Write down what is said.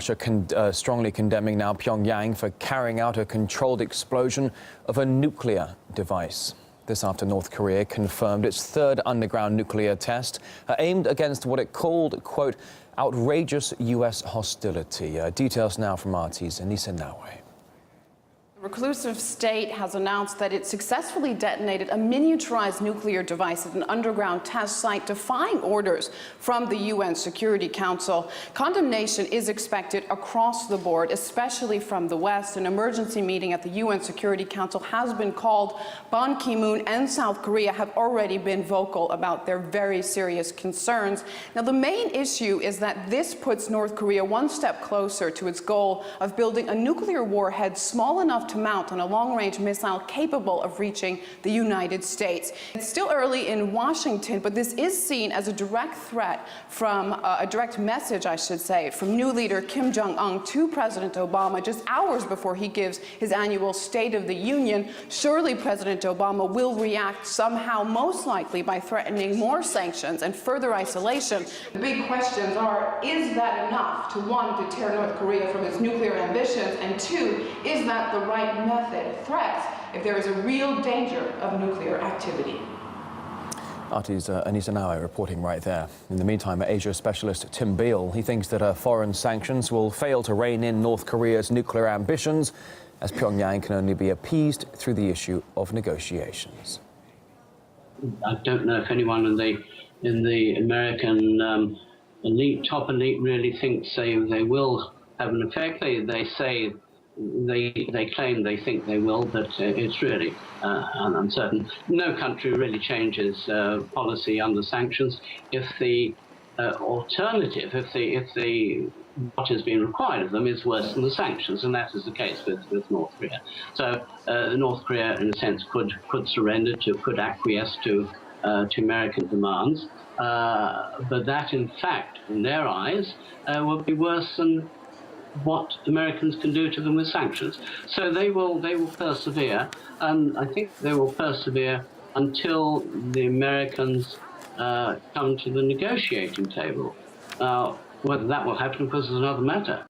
Russia strongly condemning now Pyongyang for carrying out a controlled explosion of a nuclear device. This after North Korea confirmed its third underground nuclear test aimed against what it called, quote, outrageous U.S. hostility. Details now from RT's Anissa Nawe. The reclusive state has announced that it successfully detonated a miniaturized nuclear device at an underground test site, defying orders from the UN Security Council. Condemnation is expected across the board, especially from the West. An emergency meeting at the UN Security Council has been called. Ban Ki-moon and South Korea have already been vocal about their very serious concerns. Now, the main issue is that this puts North Korea one step closer to its goal of building a nuclear warhead small enough to mount on a long-range missile capable of reaching the United States. It's still early in Washington, but this is seen as a direct threat from a direct message, I should say, from new leader Kim Jong-un to President Obama just hours before he gives his annual State of the Union. Surely President Obama will react somehow, most likely by threatening more sanctions and further isolation. The big questions are, is that enough to, one, deter North Korea from its nuclear ambitions, and two, is that the right method of threats if there is a real danger of nuclear activity? RT's Anissa Nawe reporting right there. In the meantime, Asia specialist Tim Beale, he thinks that foreign sanctions will fail to rein in North Korea's nuclear ambitions, as Pyongyang can only be appeased through the issue of negotiations. I don't know if anyone in the American top elite really thinks they will have an effect. They say they claim they think they will, but it's really uncertain. No country really changes policy under sanctions if the alternative, if what has been required of them is worse than the sanctions, and that is the case with North Korea. So North Korea, in a sense, could surrender could acquiesce to American demands, but that, in fact, in their eyes, would be worse than what Americans can do to them with sanctions. So they will persevere, and I think they will persevere until the Americans come to the negotiating table. Whether that will happen, of course, is another matter.